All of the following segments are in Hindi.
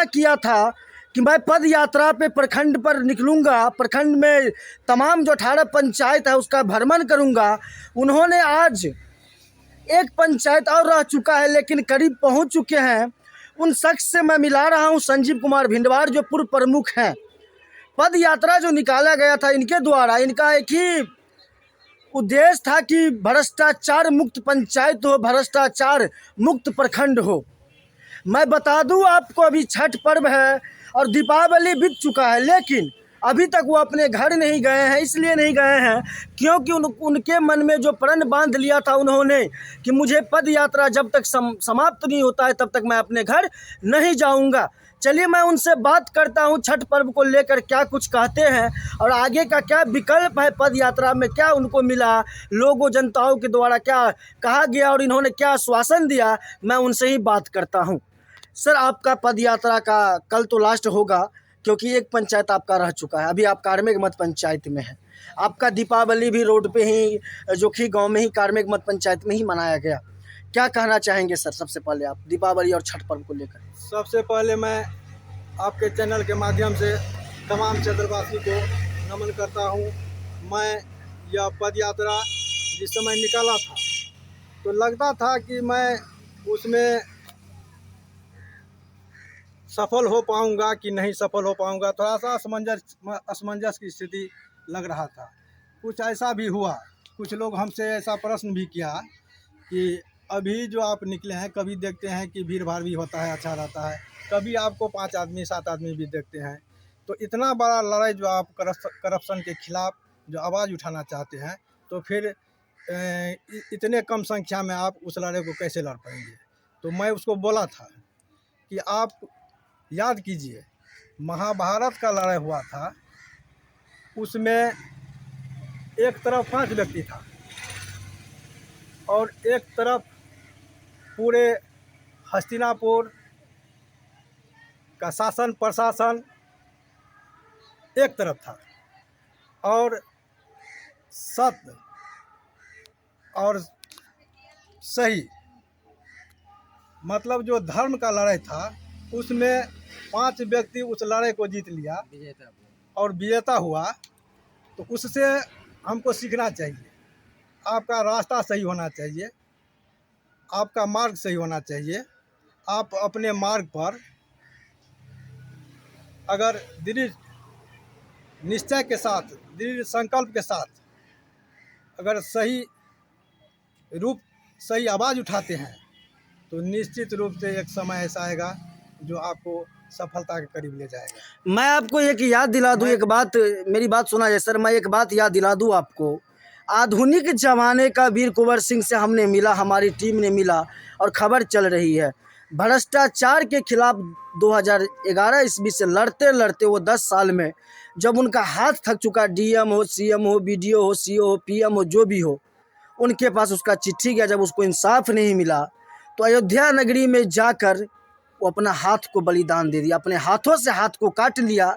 किया था कि मैं पद यात्रा पे प्रखंड पर निकलूंगा, प्रखंड में तमाम जो 18 पंचायत है उसका भ्रमण करूंगा। उन्होंने आज एक पंचायत और रह चुका है लेकिन करीब पहुंच चुके हैं। उन शख्स से मैं मिला रहा हूं, संजीव कुमार भिंडवार, जो पूर्व प्रमुख हैं। पद यात्रा जो निकाला गया था इनके द्वारा, इनका एक ही उद्देश्य था कि भ्रष्टाचार मुक्त पंचायत हो, भ्रष्टाचार मुक्त प्रखंड हो। मैं बता दूं आपको, अभी छठ पर्व है और दीपावली बीत चुका है, लेकिन अभी तक वो अपने घर नहीं गए हैं। इसलिए नहीं गए हैं क्योंकि उनके मन में जो प्रण बांध लिया था उन्होंने कि मुझे पद यात्रा जब तक समाप्त नहीं होता है तब तक मैं अपने घर नहीं जाऊंगा। चलिए मैं उनसे बात करता हूं, छठ पर्व को लेकर क्या कुछ कहते हैं और आगे का क्या विकल्प है, पद यात्रा में क्या उनको मिला, लोगों जनताओं के द्वारा क्या कहा गया और इन्होंने क्या आश्वासन दिया। मैं उनसे ही बात करता हूं। सर, आपका पद यात्रा का कल तो लास्ट होगा क्योंकि एक पंचायत आपका रह चुका है, अभी आप कार्मिक मत पंचायत में है। आपका दीपावली भी रोड पे ही, जोखी गांव में ही, कार्मिक मत पंचायत में ही मनाया गया। क्या कहना चाहेंगे सर सबसे पहले आप दीपावली और छठ पर्व को लेकर? सबसे पहले मैं आपके चैनल के माध्यम से तमाम क्षेत्रवासी को नमन करता हूं। मैं यह पद यात्रा जिस समय निकाला था तो लगता था कि मैं उसमें सफल हो पाऊंगा कि नहीं सफल हो पाऊंगा। थोड़ा सा असमंजस की स्थिति लग रहा था। कुछ ऐसा भी हुआ, कुछ लोग हमसे ऐसा प्रश्न भी किया कि अभी जो आप निकले हैं, कभी देखते हैं कि भीड़ भाड़ भी होता है, अच्छा रहता है, कभी आपको 5 आदमी 7 आदमी भी देखते हैं, तो इतना बड़ा लड़ाई जो आप करप्शन के खिलाफ जो आवाज़ उठाना चाहते हैं, तो फिर इतने कम संख्या में आप उस लड़ाई को कैसे लड़ पाएंगे। तो मैं उसको बोला था कि आप याद कीजिए, महाभारत का लड़ाई हुआ था, उसमें एक तरफ 5 व्यक्ति था और एक तरफ पूरे हस्तिनापुर का शासन प्रशासन एक तरफ था, और सत्य और सही, मतलब जो धर्म का लड़ाई था उसमें 5 व्यक्ति उस लड़ाई को जीत लिया और विजेता हुआ। तो उससे हमको सीखना चाहिए, आपका रास्ता सही होना चाहिए, आपका मार्ग सही होना चाहिए। आप अपने मार्ग पर अगर दृढ़ निश्चय के साथ, दृढ़ संकल्प के साथ अगर सही रूप, सही आवाज़ उठाते हैं तो निश्चित रूप से एक समय ऐसा आएगा जो आपको सफलता के करीब ले जाएगा। मैं आपको एक याद दिला दूं, एक बात, मेरी बात सुना जाए सर। मैं एक बात याद दिला दूं आपको, आधुनिक ज़माने का वीर कुंवर सिंह से हमने मिला, हमारी टीम ने मिला और खबर चल रही है भ्रष्टाचार के खिलाफ 2011 ईस्वी से लड़ते लड़ते वो 10 साल में जब उनका हाथ थक चुका, डीएम हो, सीएम हो, बीडीओ हो, सीओ हो, पीएम हो, जो भी हो, उनके पास उसका चिट्ठी गया। जब उसको इंसाफ नहीं मिला तो अयोध्या नगरी में जाकर वो अपना हाथ को बलिदान दे दिया, अपने हाथों से हाथ को काट लिया।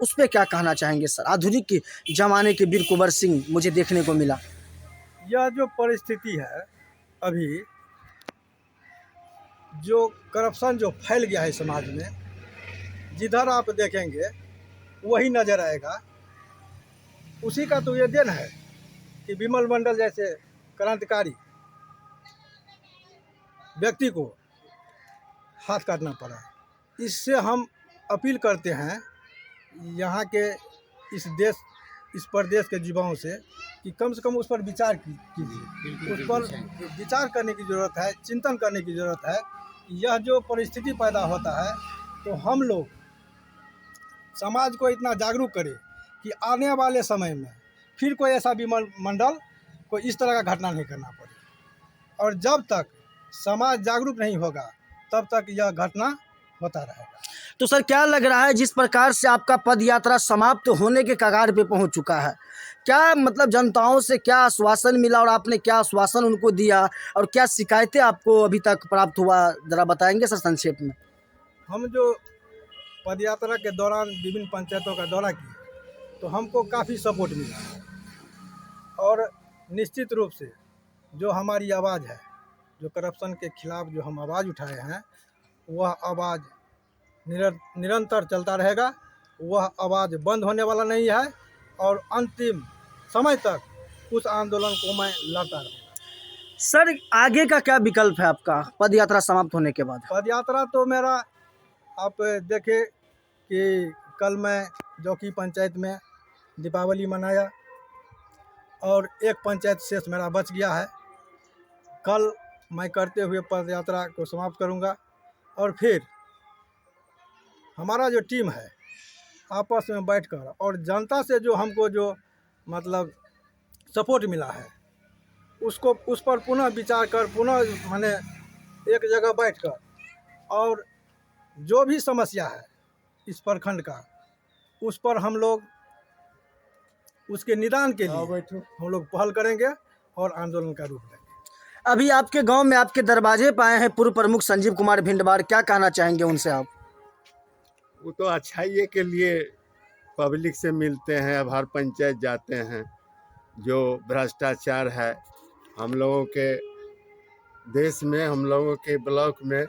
उस पर क्या कहना चाहेंगे सर? आधुनिक ज़माने के वीर कुंवर सिंह मुझे देखने को मिला। यह जो परिस्थिति है अभी, जो करप्शन जो फैल गया है समाज में, जिधर आप देखेंगे वही नज़र आएगा। उसी का तो ये देन है कि विमल मंडल जैसे क्रांतिकारी व्यक्ति को हाथ काटना पड़ा। इससे हम अपील करते हैं यहाँ के इस प्रदेश के युवाओं से कि कम से कम उस पर विचार कीजिए, उस पर विचार करने की ज़रूरत है, चिंतन करने की ज़रूरत है। यह जो परिस्थिति पैदा होता है तो हम लोग समाज को इतना जागरूक करें कि आने वाले समय में फिर कोई ऐसा विमल मंडल को इस तरह का घटना नहीं करना पड़े। और जब तक समाज जागरूक नहीं होगा तब तक यह घटना होता रहेगा। तो सर क्या लग रहा है, जिस प्रकार से आपका पद यात्रा समाप्त होने के कगार पे पहुंच चुका है, क्या मतलब जनताओं से क्या आश्वासन मिला और आपने क्या आश्वासन उनको दिया और क्या शिकायतें आपको अभी तक प्राप्त हुआ, ज़रा बताएंगे सर संक्षेप में? हम जो पद यात्रा के दौरान विभिन्न पंचायतों का दौरा किए तो हमको काफ़ी सपोर्ट मिला और निश्चित रूप से जो हमारी आवाज़ है, जो करप्शन के खिलाफ जो हम आवाज़ उठाए हैं, वह आवाज़ निरंतर चलता रहेगा। वह आवाज़ बंद होने वाला नहीं है और अंतिम समय तक उस आंदोलन को मैं लड़ता रहूँगा। सर आगे का क्या विकल्प है आपका पद यात्रा समाप्त होने के बाद? पद यात्रा तो मेरा आप देखे कि कल मैं जौकी पंचायत में दीपावली मनाया और एक पंचायत शेष मेरा बच गया है। कल मैं करते हुए पद यात्रा को समाप्त करूंगा और फिर हमारा जो टीम है आपस में बैठकर और जनता से जो हमको जो मतलब सपोर्ट मिला है उसको उस पर पुनः विचार कर पुनः माने एक जगह बैठकर और जो भी समस्या है इस प्रखंड का उस पर हम लोग उसके निदान के लिए हम लोग पहल करेंगे और आंदोलन का रूप देंगे। अभी आपके गांव में आपके दरवाजे पे आए हैं पूर्व प्रमुख संजीव कुमार भिंडवार, क्या कहना चाहेंगे उनसे आप? वो तो अच्छाई के लिए पब्लिक से मिलते हैं, अब हर पंचायत जाते हैं। जो भ्रष्टाचार है हम लोगों के देश में, हम लोगों के ब्लॉक में,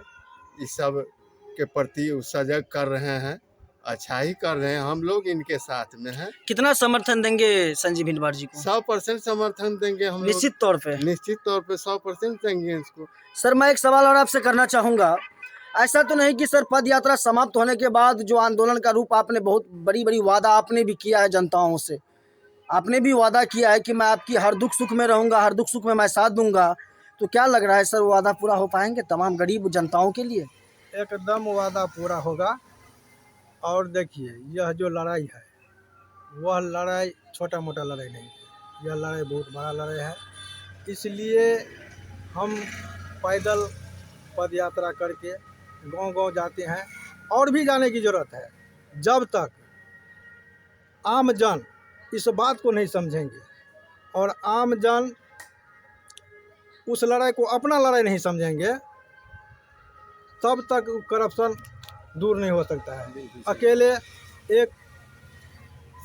इस सब के प्रति सजग कर रहे हैं, अच्छा ही कर रहे हैं। हम लोग इनके साथ में हैं। कितना समर्थन देंगे संजीव भिंडवार जी को? 100% समर्थन देंगे हम लोग। निश्चित तौर पे 100% देंगे इसको। सर मैं एक सवाल और आपसे करना चाहूँगा, ऐसा तो नहीं कि सर पद यात्रा समाप्त होने के बाद जो आंदोलन का रूप आपने बहुत बड़ी बड़ी वादा आपने भी किया है जनताओं से, आपने भी वादा किया है कि मैं आपकी हर दुख सुख में रहूँगा, हर दुख सुख में मैं साथ दूंगा, तो क्या लग रहा है सर वो वादा पूरा हो पाएंगे तमाम गरीब जनताओं के लिए? एकदम वादा पूरा होगा। और देखिए यह जो लड़ाई है वह लड़ाई छोटा मोटा लड़ाई नहीं है, यह लड़ाई बहुत बड़ा लड़ाई है। इसलिए हम पैदल पद यात्रा करके गांव-गांव जाते हैं और भी जाने की ज़रूरत है। जब तक आम जन इस बात को नहीं समझेंगे और आम जन उस लड़ाई को अपना लड़ाई नहीं समझेंगे तब तक करप्शन दूर नहीं हो सकता है। अकेले एक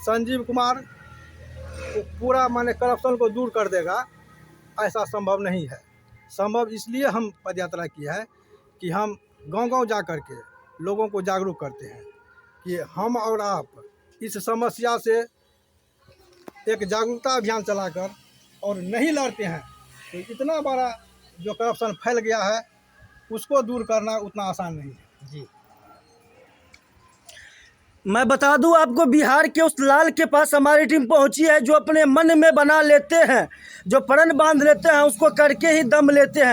संजीव कुमार पूरा माने करप्शन को दूर कर देगा ऐसा संभव नहीं है। संभव इसलिए हम पदयात्रा की है कि हम गांव-गांव जा कर के लोगों को जागरूक करते हैं कि हम और आप इस समस्या से एक जागरूकता अभियान चलाकर और नहीं लड़ते हैं तो इतना बड़ा जो करप्शन फैल गया है उसको दूर करना उतना आसान नहीं है। जी मैं बता दूं आपको, बिहार के उस लाल के पास हमारी टीम पहुंची है जो अपने मन में बना लेते हैं, जो प्रण बांध लेते हैं उसको करके ही दम लेते हैं।